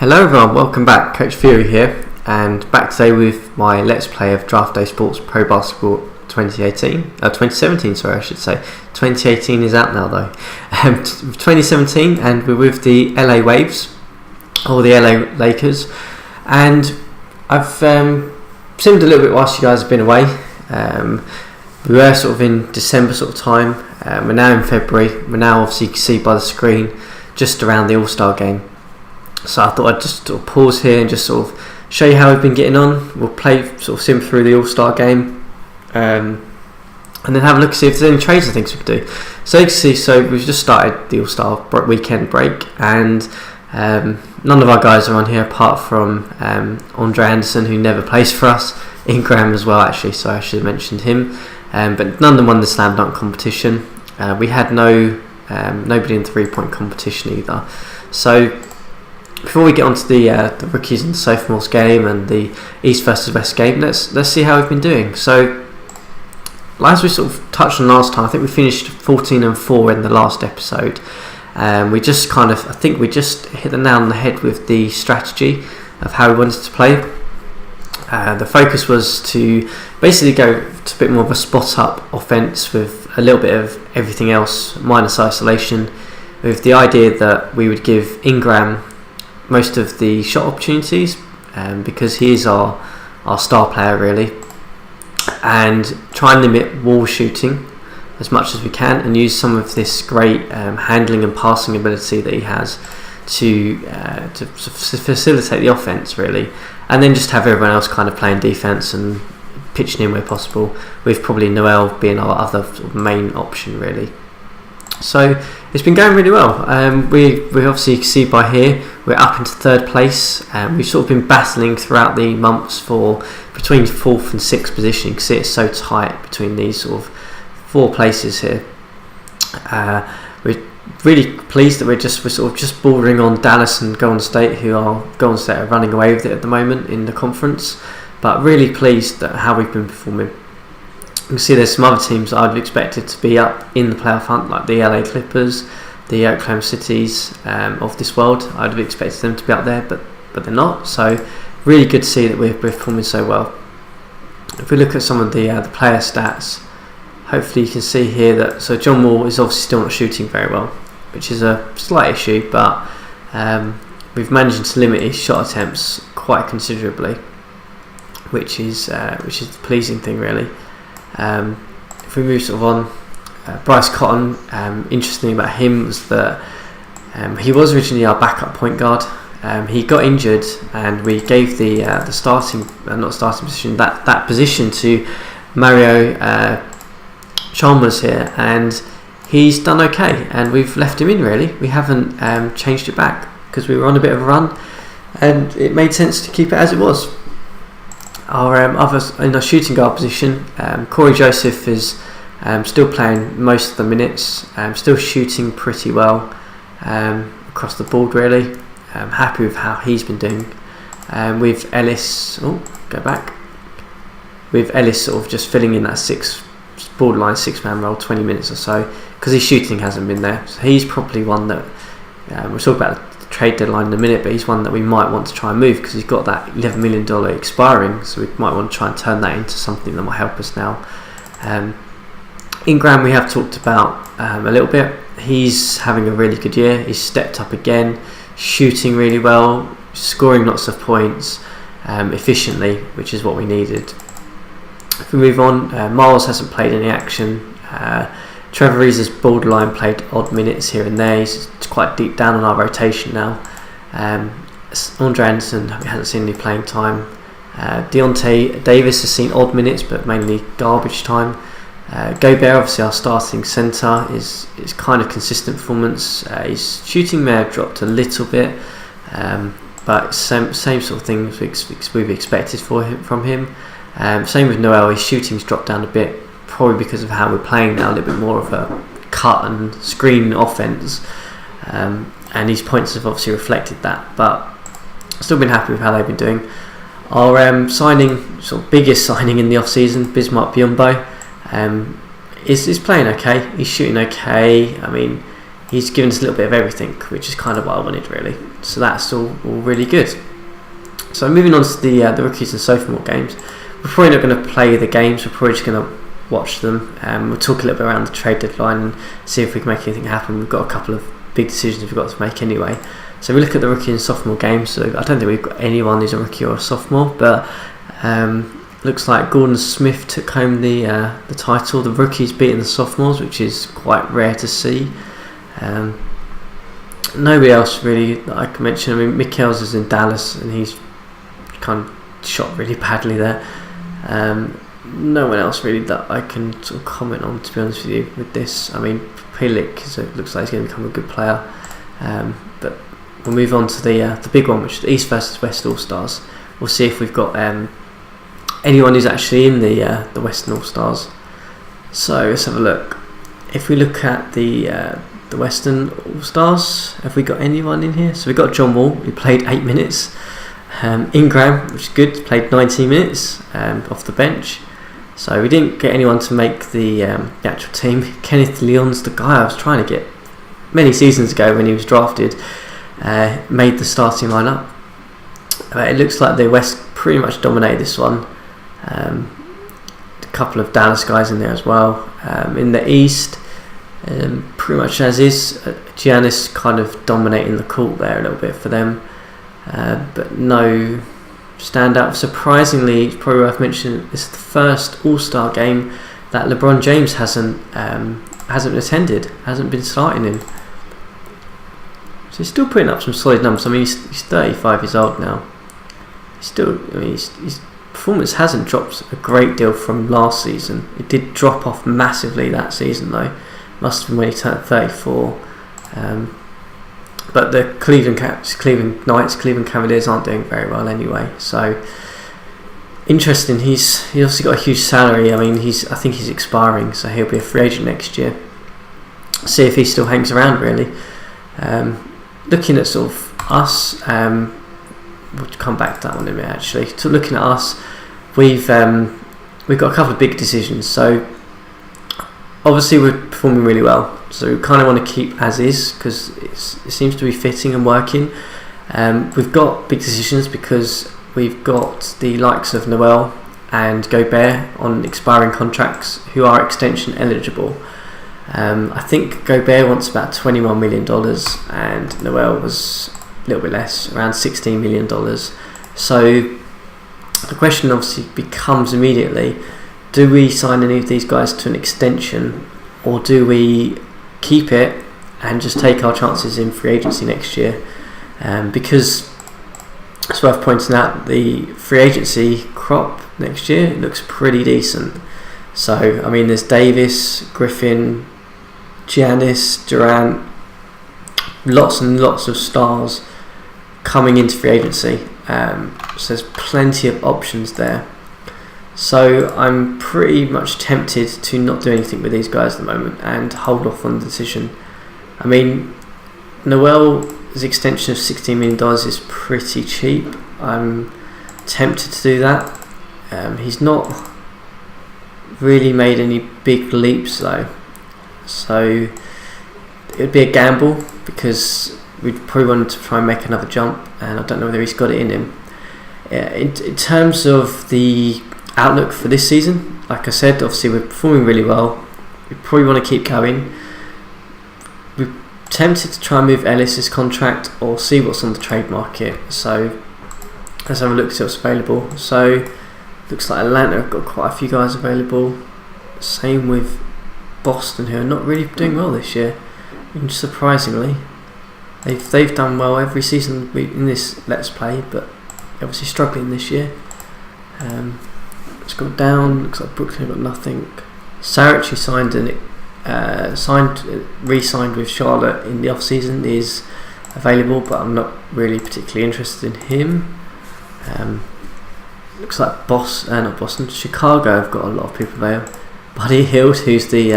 Hello everyone, welcome back. Coach Fury here, and back today with my Let's Play of Draft Day Sports Pro Basketball 2017, sorry I should say. 2018 is out now though. 2017, and we're with the LA Waves, or the LA Lakers, and I've simmed a little bit whilst you guys have been away. We were sort of in December sort of time, we're now in February, we're now obviously you can see by the screen just around the AllStar Game. So I thought I'd just sort of pause here and just sort of show you how we've been getting on. We'll play sort of sim through the AllStar Game, and then have a look and see if there's any trades and things we could do. So you can see, we've just started the AllStar weekend break, and none of our guys are on here apart from Andre Anderson, who never plays for us. Ingram as well, actually, so I should have mentioned him. But none of them won the slam dunk competition. We had nobody in 3-point competition either. So before we get on to the rookies and the sophomores game and the East versus West game, let's see how we've been doing. So, as we sort of touched on last time, I think we finished 14-4 in the last episode. We just I think we just hit the nail on the head with the strategy of how we wanted to play. The focus was to basically go to a bit more of a spot-up offense with a little bit of everything else, minus isolation, with the idea that we would give Ingram most of the shot opportunities, because he is our star player really, and try and limit wall shooting as much as we can, and use some of this great handling and passing ability that he has to facilitate the offense really, and then just have everyone else kind of playing defense and pitching in where possible, with probably Noel being our other sort of main option really. So it's been going really well. We obviously see by here we're up into third place. We've sort of been battling throughout the months for between 4th and 6th position. You can see it's so tight between these sort of 4 places here. We're really pleased that we're sort of just bordering on Dallas and Golden State, Golden State are running away with it at the moment in the conference. But really pleased at how we've been performing. You can see there's some other teams that I'd have expected to be up in the playoff hunt, like the LA Clippers, the Oklahoma Cities of this world. I'd have expected them to be up there, but they're not. So really good to see that we're performing so well. If we look at some of the player stats, hopefully you can see here that John Wall is obviously still not shooting very well, which is a slight issue, but we've managed to limit his shot attempts quite considerably, which is the pleasing thing really. If we move sort of on, Bryce Cotton, interesting about him was that he was originally our backup point guard. He got injured, and we gave the starting position, that position to Mario Chalmers here, and he's done okay, and we've left him in really. We haven't changed it back because we were on a bit of a run, and it made sense to keep it as it was. Our in our shooting guard position, Corey Joseph is still playing most of the minutes, still shooting pretty well across the board really. Happy with how he's been doing. With Ellis, with Ellis sort of just filling in that borderline 6-man role, 20 minutes or so, because his shooting hasn't been there. So he's probably one that we'll talk about trade deadline in a minute, but he's one that we might want to try and move because he's got that $11 million expiring, so we might want to try and turn that into something that might help us now. Ingram we have talked about a little bit. He's having a really good year. He's stepped up again, shooting really well, scoring lots of points efficiently, which is what we needed. If we move on, Miles hasn't played any action. Trevor Rees has borderline played odd minutes here and there. He's quite deep down on our rotation now. Andre Anderson, we hasn't seen any playing time. Deontay Davis has seen odd minutes, but mainly garbage time. Gobert, obviously our starting centre, is kind of consistent performance. His shooting may have dropped a little bit, but same sort of things we've expected from him. Same with Noel, his shooting's dropped down a bit, probably because of how we're playing now, a little bit more of a cut and screen offense, and his points have obviously reflected that, but still been happy with how they've been doing. Our biggest signing in the off season, Bismarck Biyombo, is playing okay. He's shooting okay. I mean, he's given us a little bit of everything, which is kind of what I wanted really. So that's all really good. So moving on to the rookies and sophomore games. We're probably not going to play the games. We're probably just going to watch them. We'll talk a little bit around the trade deadline and see if we can make anything happen. We've got a couple of big decisions we've got to make anyway. So we look at the rookie and sophomore games. So I don't think we've got anyone who's a rookie or a sophomore, but looks like Gordon Smith took home the title. The rookies beating the sophomores, which is quite rare to see. Nobody else really that I can mention. I mean, Mikkels is in Dallas and he's kind of shot really badly there. No one else really that I can sort of comment on, to be honest with you, with this. I mean, Pilic looks like he's going to become a good player, but we'll move on to the big one, which is the East versus West All-Stars. We'll see if we've got anyone who's actually in the Western All-Stars. So let's have a look. If we look at the Western All-Stars, have we got anyone in here? So we've got John Wall, who played 8 minutes. Ingram, which is good, played 19 minutes off the bench. So we didn't get anyone to make the actual team. Kenneth Leon's the guy I was trying to get many seasons ago when he was drafted. Made the starting lineup. It looks like the West pretty much dominated this one. A couple of Dallas guys in there as well. In the East, pretty much as is. Giannis kind of dominating the court there a little bit for them. But no standout. Surprisingly, it's probably worth mentioning, this is the first All-Star game that LeBron James hasn't attended, hasn't been starting in. So he's still putting up some solid numbers. I mean, he's 35 years old now. His performance hasn't dropped a great deal from last season. It did drop off massively that season though. Must have been when he turned 34. But the Cleveland Cavaliers aren't doing very well anyway. So interesting. He's obviously got a huge salary. I mean, I think he's expiring, so he'll be a free agent next year. See if he still hangs around really. Looking at sort of us, we'll come back to that one in a minute actually. So looking at us, we've got a couple of big decisions. So obviously we're performing really well. So we kind of want to keep as is because it seems to be fitting and working. We've got big decisions because we've got the likes of Noel and Gobert on expiring contracts who are extension eligible. I think Gobert wants about $21 million and Noel was a little bit less, around $16 million. So the question obviously becomes immediately, do we sign any of these guys to an extension or do we keep it and just take our chances in free agency next year? Because it's worth pointing out the free agency crop next year looks pretty decent. So I mean, there's Davis, Griffin, Giannis, Durant, lots and lots of stars coming into free agency. So there's plenty of options there. So I'm pretty much tempted to not do anything with these guys at the moment and hold off on the decision. I mean, Noel's extension of $16 million is pretty cheap. I'm tempted to do that. He's not really made any big leaps though. So it would be a gamble because we'd probably want to try and make another jump and I don't know whether he's got it in him. In terms of the outlook for this season, like I said, obviously we're performing really well. We probably want to keep going. We're tempted to try and move Ellis's contract or see what's on the trade market. So let's have a look at what's available. So looks like Atlanta have got quite a few guys available. Same with Boston, who are not really doing well this year. And surprisingly, they've done well every season in this Let's Play, but obviously struggling this year. Let's go down. Looks like Brooklyn got nothing. Saric, who re-signed with Charlotte in the off season, is available, but I'm not really particularly interested in him. Looks like Chicago have got a lot of people there. Buddy Hield, who's the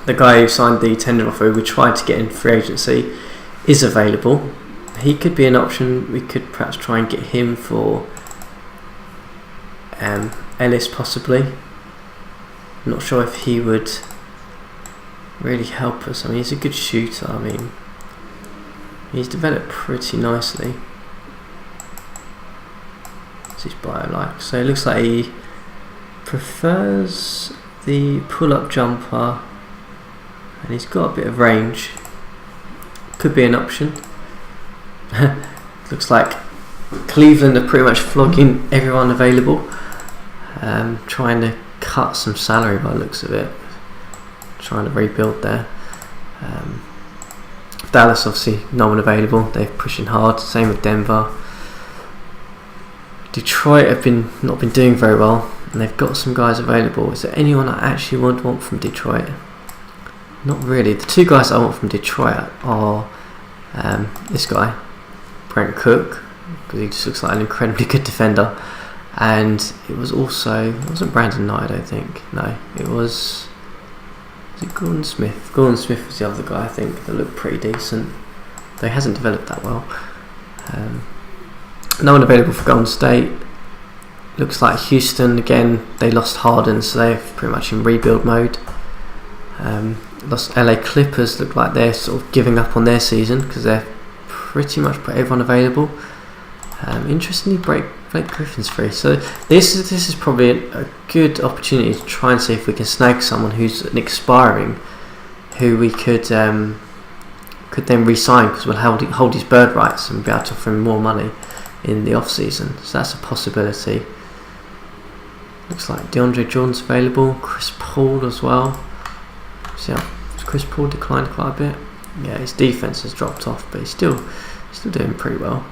guy who signed the tender offer, we tried to get in free agency, is available. He could be an option. We could perhaps try and get him for Ellis possibly. I'm not sure if he would really help us. I mean, he's a good shooter. I mean, he's developed pretty nicely. What's his bio like? So it looks like he prefers the pull-up jumper, and he's got a bit of range. Could be an option. Looks like Cleveland are pretty much flogging everyone available, trying to cut some salary by the looks of it, trying to rebuild there. Dallas, obviously no one available, they're pushing hard, same with Denver. Detroit have not been doing very well, and they've got some guys available. Is there anyone I actually would want from Detroit? Not really. The two guys I want from Detroit are this guy, Brent Cook, because he just looks like an incredibly good defender, and it wasn't Brandon Knight, I don't think. No, was it Gordon Smith? Gordon Smith was the other guy, I think, that looked pretty decent, though he hasn't developed that well. No one available for Golden State. Looks like Houston again. They lost Harden, so they're pretty much in rebuild mode. Lost LA Clippers. Look like they're sort of giving up on their season because they're pretty much put everyone available. Interestingly, Blake Griffin's free, so this is probably a good opportunity to try and see if we can snag someone who's an expiring, who we could then re-sign, because we'll hold his bird rights and be able to offer him more money in the off season. So that's a possibility. Looks like DeAndre Jordan's available, Chris Paul as well. See how Chris Paul declined quite a bit. Yeah, his defense has dropped off, but he's still doing pretty well.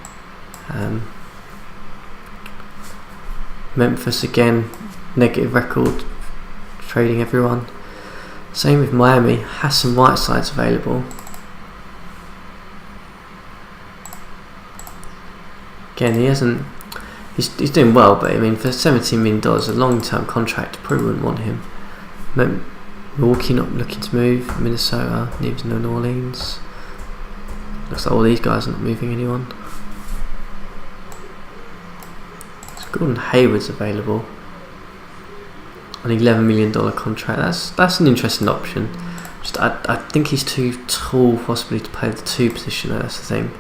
Memphis again, negative record, trading everyone. Same with Miami. Hassan Whiteside's available. Again, he's doing well, but I mean, for $17 million, a long-term contract, probably wouldn't want him. Milwaukee not looking to move. Minnesota, needs no New Orleans. Looks like all these guys are not moving anyone. Gordon Hayward's available. An $11 million contract. That's an interesting option. Just I think he's too tall possibly to play the 2 position. That's the thing.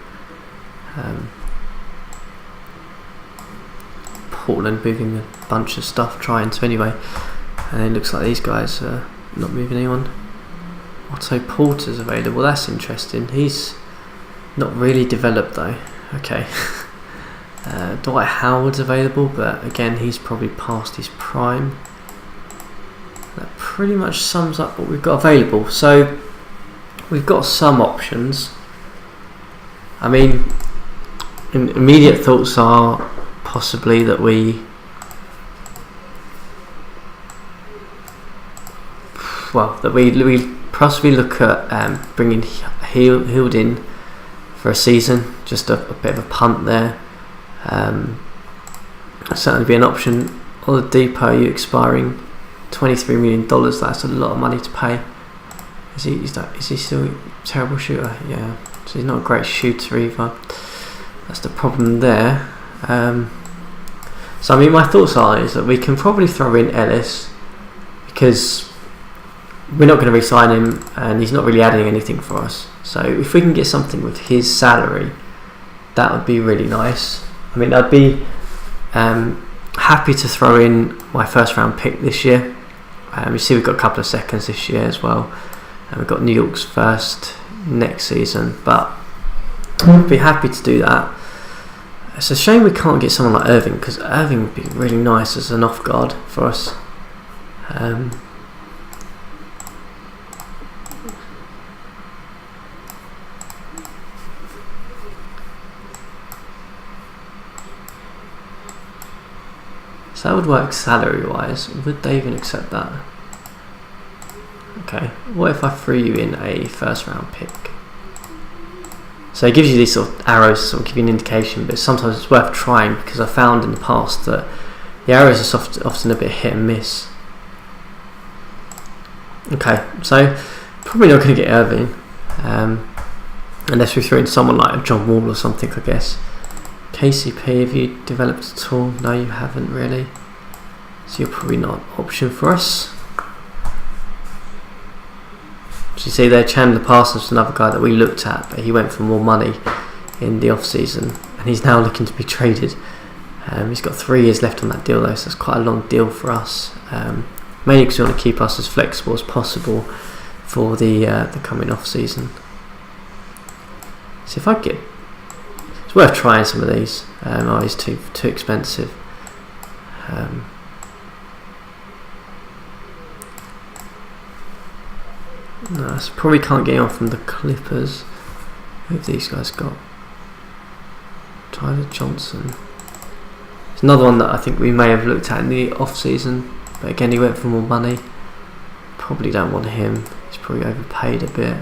Portland moving a bunch of stuff, trying to anyway, and it looks like these guys are not moving anyone. Otto Porter's available. That's interesting. He's not really developed though. Okay. Dwight Howard's available, but again, he's probably past his prime. That pretty much sums up what we've got available. So we've got some options. I mean, immediate thoughts are possibly that we possibly look at bringing Hield in for a season. Just a bit of a punt there. Certainly be an option. Oladipo, you expiring, $23 million. That's a lot of money to pay. Is he still a terrible shooter? Yeah, so he's not a great shooter either. That's the problem there. So I mean, my thoughts is that we can probably throw in Ellis, because we're not going to re-sign him and he's not really adding anything for us. So if we can get something with his salary, that would be really nice. I mean, I'd be happy to throw in my first round pick this year. You see we've got a couple of seconds this year as well, and we've got New York's first next season, but I'd be happy to do that. It's a shame we can't get someone like Irving, because Irving would be really nice as an off guard for us. So that would work salary wise. Would they even accept that? Okay, what if I threw you in a first round pick? So it gives you these sort of arrows to sort of give you an indication, but sometimes it's worth trying, because I found in the past that the arrows are often a bit hit and miss. Okay, so probably not going to get Irving, unless we throw in someone like John Wall or something, I guess. KCP, have you developed at all? No, you haven't really. So you're probably not an option for us. So you see there, Chandler Parsons, another guy that we looked at, but he went for more money in the off-season, and he's now looking to be traded. He's got 3 years left on that deal though, so that's quite a long deal for us. Mainly because we want to keep us as flexible as possible for the coming off-season. So if I get, it's worth trying some of these. Oh, he's too expensive. No, so probably can't get on from the Clippers. Who have these guys got? Tyler Johnson. It's another one that I think we may have looked at in the off season, but again he went for more money. Probably don't want him. He's probably overpaid a bit.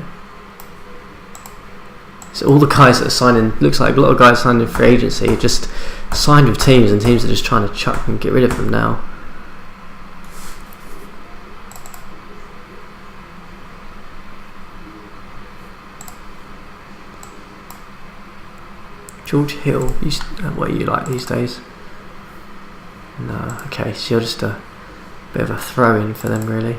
So all the guys that are signing, looks like a lot of guys signing free agency are just signed with teams, and teams are just trying to chuck and get rid of them now. George Hill, what are you like these days? No, okay, so you're just a bit of a throw-in for them, really.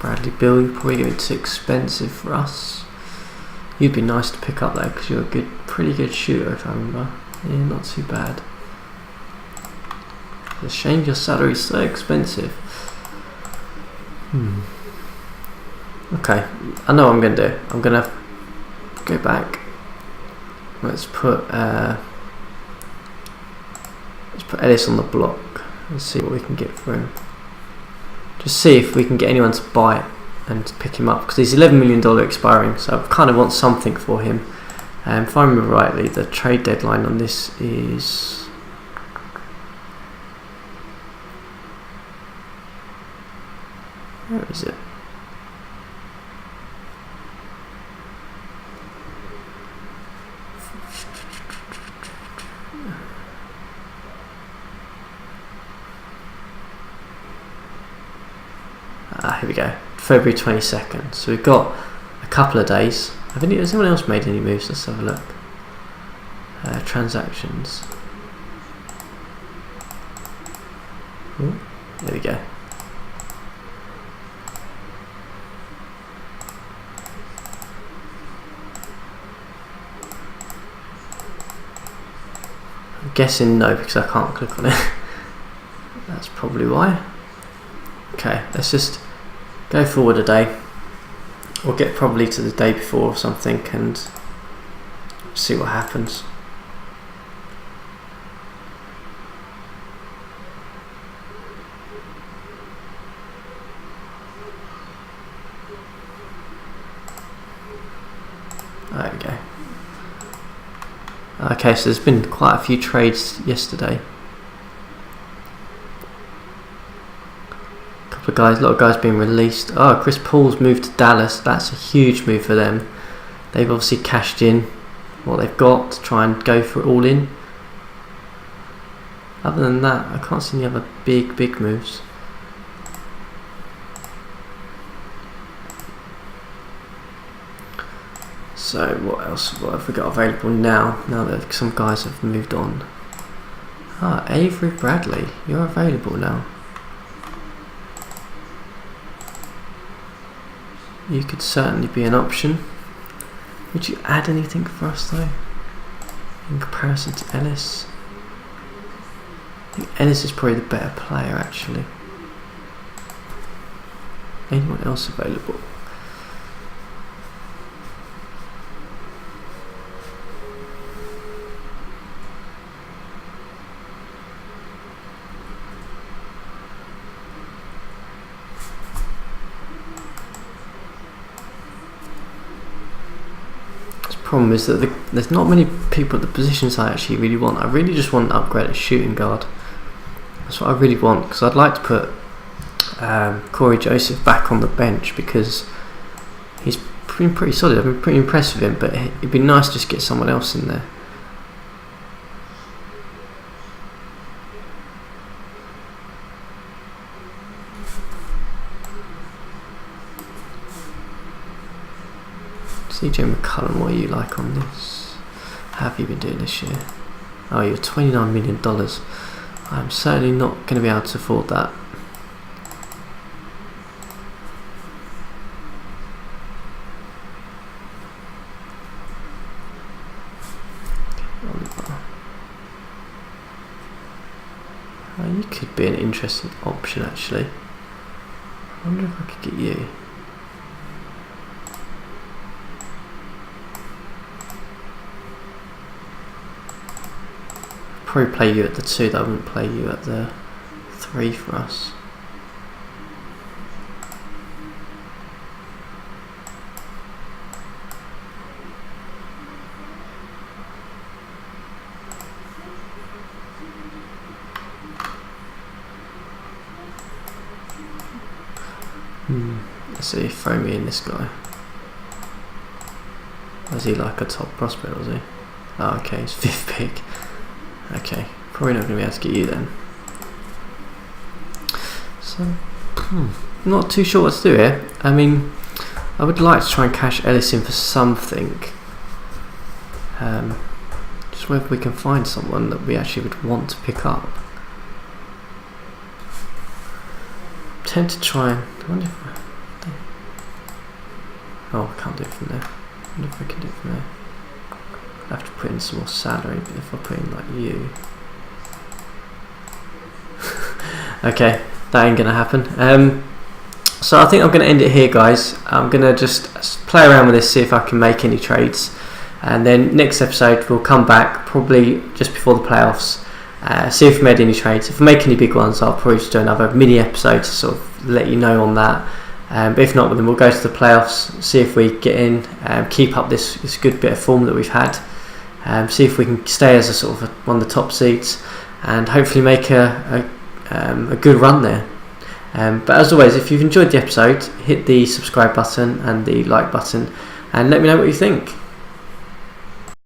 Bradley Bill, you're probably going too expensive for us. You'd be nice to pick up there because you're a pretty good shooter, if I remember. Yeah, not too bad. It's a shame your salary's so expensive. Okay, I know what I'm going to do. I'm going to go back. Let's put Ellis on the block and see what we can get for him. Just see if we can get anyone to buy it and pick him up, because he's $11 million expiring, so I kind of want something for him. If I remember rightly, the trade deadline on this is where is it? Here we go. February 22nd. So we've got a couple of days. Has anyone else made any moves? Let's have a look. Transactions. Ooh, there we go. I'm guessing no, because I can't click on it. That's probably why. Okay, let's just go forward a day. We'll get probably to the day before or something and see what happens. There we go. Okay, so there's been quite a few trades yesterday. A lot of guys being released. Oh, Chris Paul's moved to Dallas. That's a huge move for them. They've obviously cashed in what they've got to try and go for it all in. Other than that, I can't see any other big moves. So what else? What have we got available now? Now that some guys have moved on. Ah, Avery Bradley, you're available now. You could certainly be an option. Would you add anything for us though, in comparison to Ellis? I think Ellis is probably the better player actually. Anyone else available? Problem is that there's not many people at the positions I actually really want. I really just want an upgraded shooting guard. That's what I really want, because I'd like to put Corey Joseph back on the bench, because he's been pretty solid. I've been pretty impressed with him, but it'd be nice to just get someone else in there. CJ McCullum, what are you like on this? How have you been doing this year? Oh, you're $29 million. I'm certainly not going to be able to afford that. Oh, you could be an interesting option actually. I wonder if I could get you. Probably play you at the 2, though I wouldn't play you at the 3 for us. Let's see, throw me in this guy. Was he like a top prospect, was he? Oh, okay, he's 5th pick. Okay, probably not going to be able to get you then. So, not too sure what to do here. I mean, I would like to try and cash Ellis in for something. Just whether we can find someone that we actually would want to pick up. I'm tempted to try and... I wonder if I can't do it from there. I wonder if I can do it from there. I have to put in some more salary, but if I put in like you... okay, that ain't gonna happen. So I think I'm gonna end it here, guys. I'm gonna just play around with this, see if I can make any trades, and then next episode we'll come back probably just before the playoffs, see if we made any trades. If I make any big ones, I'll probably just do another mini episode to sort of let you know on that. But if not, then we'll go to the playoffs, see if we get in, keep up this good bit of form that we've had, see if we can stay as a sort of one of the top seeds, and hopefully make a good run there. But as always, if you've enjoyed the episode, hit the subscribe button and the like button, and let me know what you think.